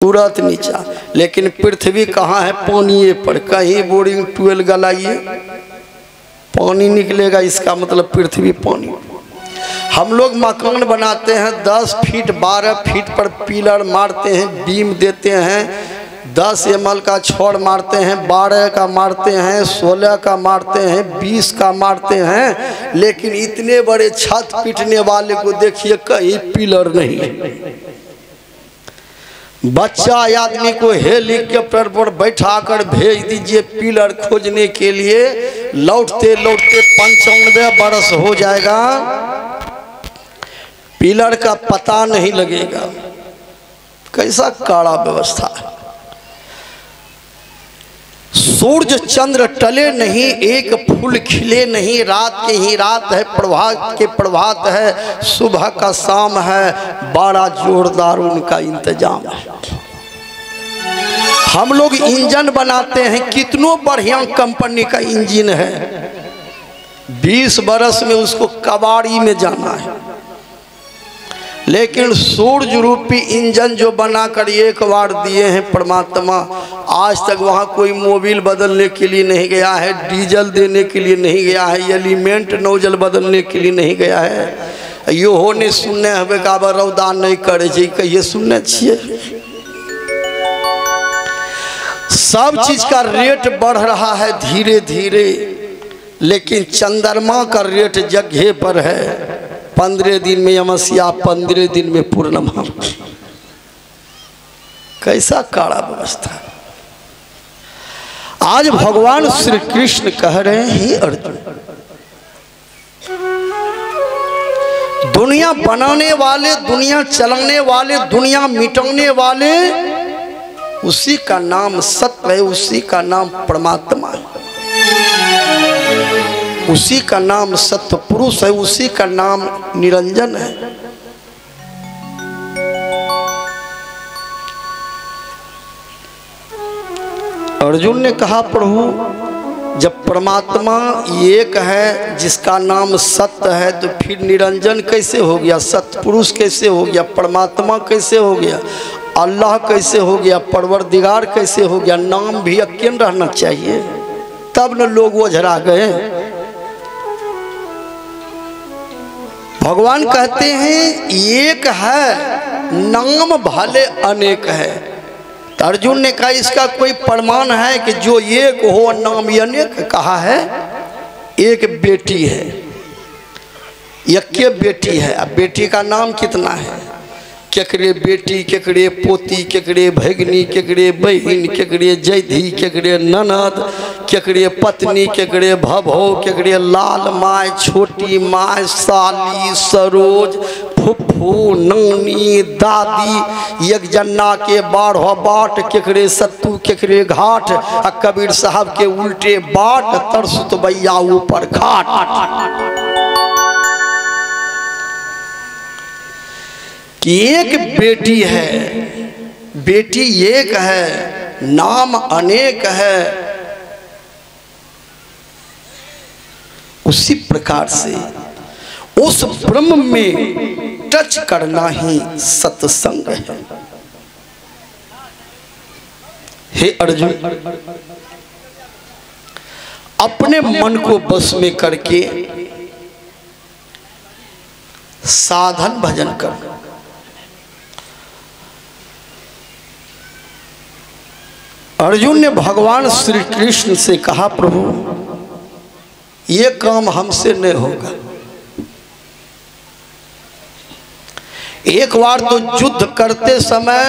तुरंत नीचा। लेकिन पृथ्वी कहाँ है? पानी पर। कहीं बोरिंग ट्यूबवेल गलाइए पानी निकलेगा, इसका मतलब पृथ्वी पानी। हम लोग मकान बनाते हैं 10 फीट 12 फीट पर पिलर मारते हैं, बीम देते हैं, 10 ml का छड़ मारते हैं, 12 का मारते हैं, 16 का मारते हैं, 20 का मारते हैं, लेकिन इतने बड़े छत पीटने वाले को देखिए कहीं पिलर नहीं। बच्चा आदमी को हेलीकॉप्टर पर बैठाकर भेज दीजिए पिलर खोजने के लिए, लौटते लौटते 95 बरस हो जाएगा, पिलर का पता नहीं लगेगा। कैसा काड़ा व्यवस्था है। सूरज चंद्र टले नहीं, एक फूल खिले नहीं, रात के ही रात है, प्रभात के प्रभात है, सुबह का शाम है, बड़ा जोरदार उनका इंतजाम है। हम लोग इंजन बनाते हैं, कितनों बढ़िया कंपनी का इंजन है, 20 बरस में उसको कबाड़ी में जाना है। लेकिन सूरज रूपी इंजन जो बनाकर एक बार दिए हैं परमात्मा, आज तक वहाँ कोई मोबिल बदलने के लिए नहीं गया है, डीजल देने के लिए नहीं गया है, एलिमेंट नोजल बदलने के लिए नहीं गया है। यो होने सुनने हमें का रौदा नहीं करे कहिए सुनने छिए। सब चीज का रेट बढ़ रहा है धीरे धीरे, लेकिन चंद्रमा का रेट जगह पर है। 15 दिन में अमावस्या, 15 दिन में पूर्णिमा। कैसा काड़ा व्यवस्था। आज भगवान श्री कृष्ण कह रहे हैं अर्जुन, दुनिया बनाने वाले, दुनिया चलाने वाले, दुनिया मिटाने वाले, उसी का नाम सत्य है, उसी का नाम परमात्मा है, उसी का नाम सत्य पुरुष है, उसी का नाम निरंजन है। अर्जुन ने कहा प्रभु जब परमात्मा एक है जिसका नाम सत्य है तो फिर निरंजन कैसे हो गया, सत्य पुरुष कैसे हो गया, परमात्मा कैसे हो गया, अल्लाह कैसे हो गया, परवरदिगार कैसे हो गया? नाम भी अकेले रहना चाहिए, तब न लोग ओझरा गए। भगवान कहते हैं एक है, नाम भले अनेक है। तो अर्जुन ने कहा इसका कोई प्रमाण है कि जो एक हो नाम अनेक? कहा है एक बेटी है, एक बेटी है। अब बेटी का नाम कितना है? केकरे बेटी, केकरे पोती, केकरे भगनी, केकरे बहन, केकरे जैधी, केकरे ननद, केकरे पत्नी, केकरे भभो, केकरे लाल माय, छोटी माय, साली, सरोज, फुफ्फू, नानी, दादी, एक जन्ना के 12 बाट, केकरे सत्तू, केकरे घाट, आ कबीर साहब के उल्टे बाट, तरसुत बैया ऊपर घाट। कि एक बेटी है, बेटी एक है, नाम अनेक है। उसी प्रकार से उस ब्रह्म में टच करना ही सत्संग है। हे अर्जुन, अपने मन को बस में करके साधन भजन कर। अर्जुन ने भगवान श्री कृष्ण से कहा प्रभु ये काम हमसे नहीं होगा। एक बार तो युद्ध करते समय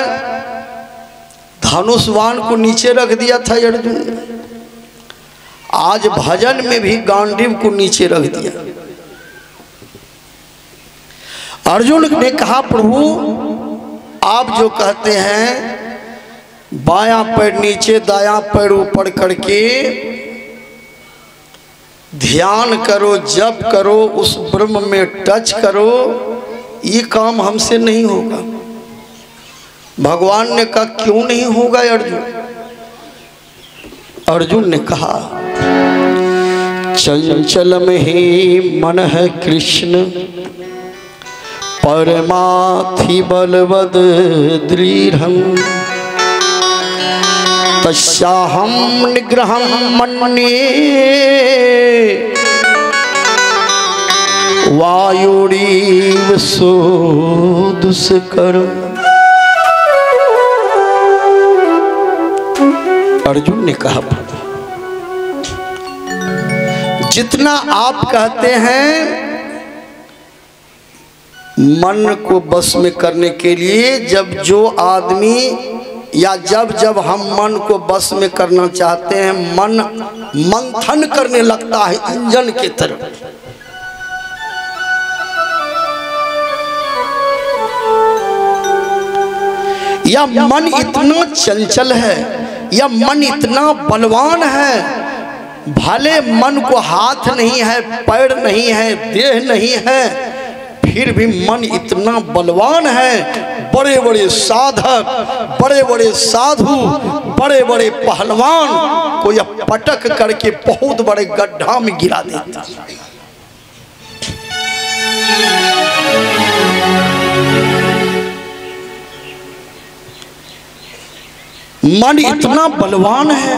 धनुष्वान को नीचे रख दिया था अर्जुन ने, आज भजन में भी गांडीव को नीचे रख दिया। अर्जुन ने कहा प्रभु आप जो कहते हैं बायां पैर नीचे दायां पैर ऊपर करके ध्यान करो, जप करो, उस ब्रह्म में टच करो, ये काम हमसे नहीं होगा। भगवान ने कहा क्यों नहीं होगा अर्जुन? अर्जुन ने कहा चंचल में ही मन है कृष्ण, परमाथि बलवद दृढ़ं, तस्याहं निग्रहं मन्ये वायुरीव सुदुष्करम्। अर्जुन ने कहा जितना आप कहते हैं मन को बस में करने के लिए, जब जो आदमी या जब हम मन को बस में करना चाहते हैं, मन मंथन करने लगता है इंजन की तरह। या मन इतना चंचल है, या मन इतना बलवान है, भले मन को हाथ नहीं है, पैर नहीं है, देह नहीं है, फिर भी मन इतना बलवान है। बड़े बड़े साधक, बड़े बड़े साधु, बड़े बड़े पहलवान को यह पटक करके बहुत बड़े गड्ढा में गिरा देता। मन इतना बलवान है।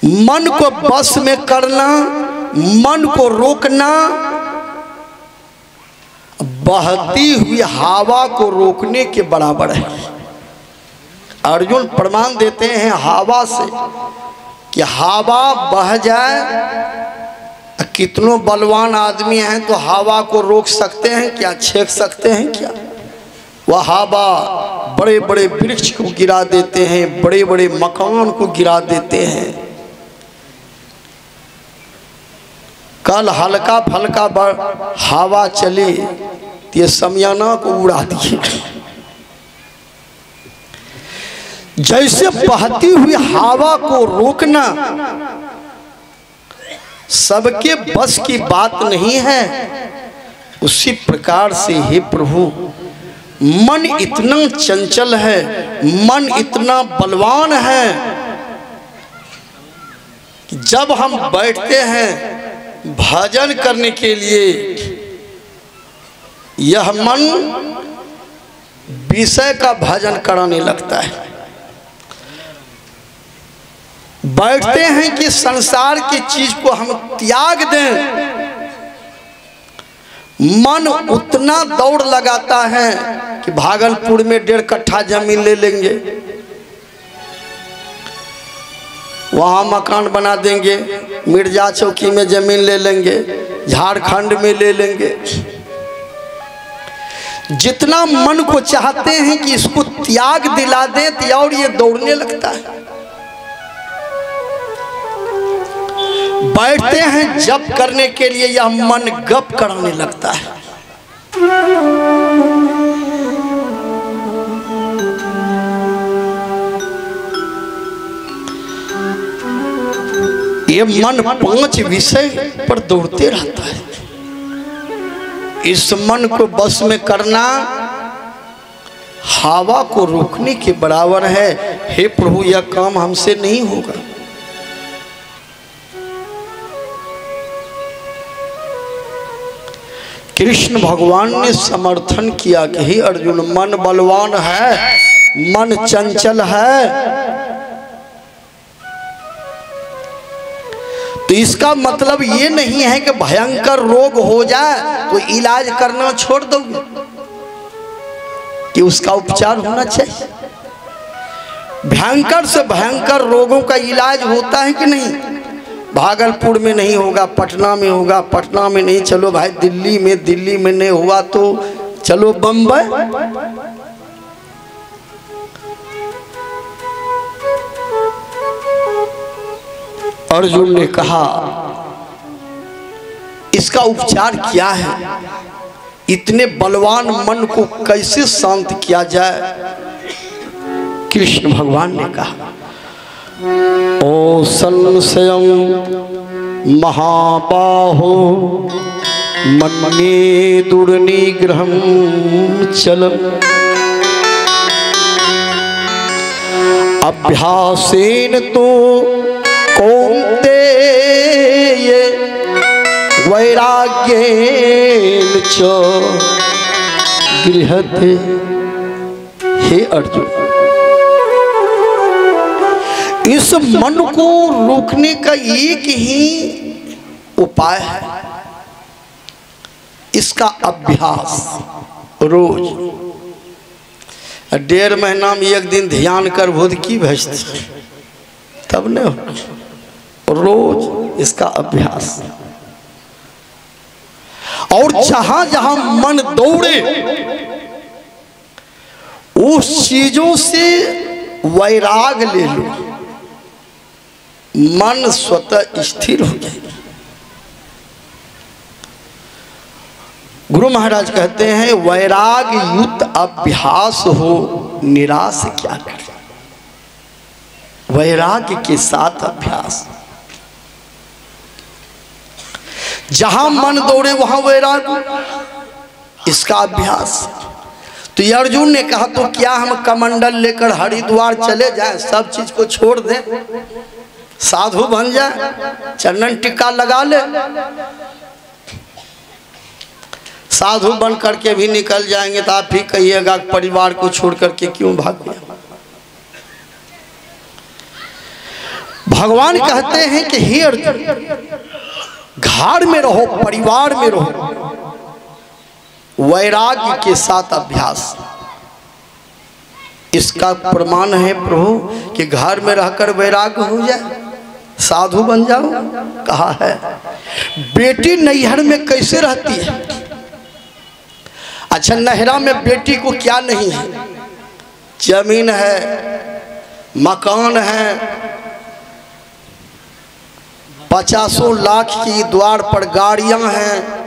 मन को बस में करना, मन को रोकना, बहती हुई हवा को रोकने के बराबर है। अर्जुन प्रमाण देते हैं हवा से कि हवा बह जाए, कितनों बलवान आदमी हैं तो हवा को रोक सकते हैं क्या, छेक सकते हैं क्या? वह हवा बड़े बड़े वृक्ष को गिरा देते हैं, बड़े बड़े मकान को गिरा देते हैं। कल हल्का फल्का हवा चले, ये शमियाना को उड़ा दिए। जैसे बहती हुई हवा को रोकना सबके बस की बात नहीं है, उसी प्रकार से हे प्रभु मन इतना चंचल है, मन इतना बलवान है कि जब हम बैठते हैं भजन करने के लिए, यह मन विषय का भजन कराने लगता है। बैठते हैं कि संसार की चीज को हम त्याग दें, मन उतना दौड़ लगाता है कि भागलपुर में 1.5 कट्ठा जमीन ले लेंगे, वहाँ मकान बना देंगे, मिर्जा चौकी में जमीन ले लेंगे, झारखंड में ले लेंगे। जितना मन को चाहते हैं कि इसको त्याग दिला दें तो और ये दौड़ने लगता है। बैठते हैं जप करने के लिए, यह मन गप कराने लगता है। ये मन 5 विषय पर दौड़ते रहता है। इस मन को बस में करना हवा को रोकने के बराबर है। हे प्रभु यह काम हमसे नहीं होगा। कृष्ण भगवान ने समर्थन किया कि हे अर्जुन मन बलवान है, मन चंचल है, तो इसका मतलब ये नहीं है कि भयंकर रोग हो जाए तो इलाज करना छोड़ दोगे, कि उसका उपचार होना चाहिए। भयंकर से भयंकर रोगों का इलाज होता है कि नहीं? भागलपुर में नहीं होगा, पटना में होगा, पटना में नहीं, चलो भाई दिल्ली में, दिल्ली में नहीं हुआ तो चलो बम्बई। अर्जुन ने कहा इसका उपचार क्या है? इतने बलवान मन को कैसे शांत किया जाए? कृष्ण भगवान ने कहा ओ संशयं महाबाहो मन्ये दुर्निग्रहं चलम् अभ्यासेन तो कौन्तेय वैराग्येन च गृह्यते। हे अर्जुन इस मन को रोकने का एक ही उपाय है, इसका अभ्यास। रोज 1.5 महीना में एक दिन ध्यान कर भूत की भेजती तब नहीं हो। रोज इसका अभ्यास। और जहां जहां मन दौड़े उस चीजों से वैराग ले लो, मन स्वतः स्थिर हो जाए। गुरु महाराज कहते हैं वैराग युक्त अभ्यास हो निराश क्या करे। वैराग के साथ अभ्यास। जहां मन दौड़े वहां वैराग, इसका अभ्यास। तो ये अर्जुन ने कहा तो क्या हम कमंडल लेकर हरिद्वार चले जाएं, सब चीज को छोड़ दें, साधु बन जाए, चंदन टिक्का लगा ले, साधु बन करके भी निकल जाएंगे तो आप ही कहिएगा परिवार को छोड़ करके क्यों भाग गए। भगवान कहते हैं कि हे अर्जुन, घर में रहो, परिवार में रहो, वैराग्य के साथ अभ्यास। इसका प्रमाण है प्रभु कि घर में रहकर वैराग्य हो जाए, साधु बन जाओ। कहा है बेटी नैहर में कैसे रहती है। अच्छा, नहरा में बेटी को क्या नहीं है, जमीन है, मकान है, 50 लाख की द्वार पर गाड़ियां हैं।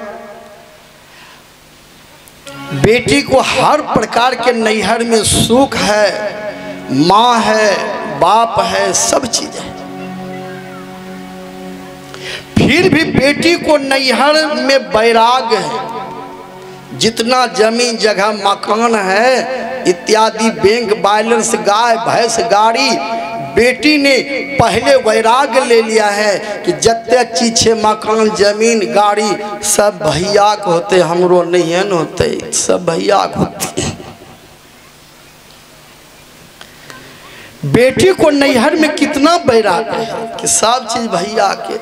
बेटी को हर प्रकार के नैहर में सुख है, माँ है, बाप है, सब चीज है। फिर भी बेटी को नैहर में वैराग्य है। जितना जमीन जगह मकान है इत्यादि, बैंक बैलेंस, गाय भैंस, गाड़ी, बेटी ने पहले वैराग्य ले लिया है कि जत्ते चीज है, मकान, जमीन, गाड़ी, सब भैया को होते, हमरो नहीं है न होते, सब भैया को होते। बेटी को नैहर में कितना वैराग्य है कि सब चीज भैया के।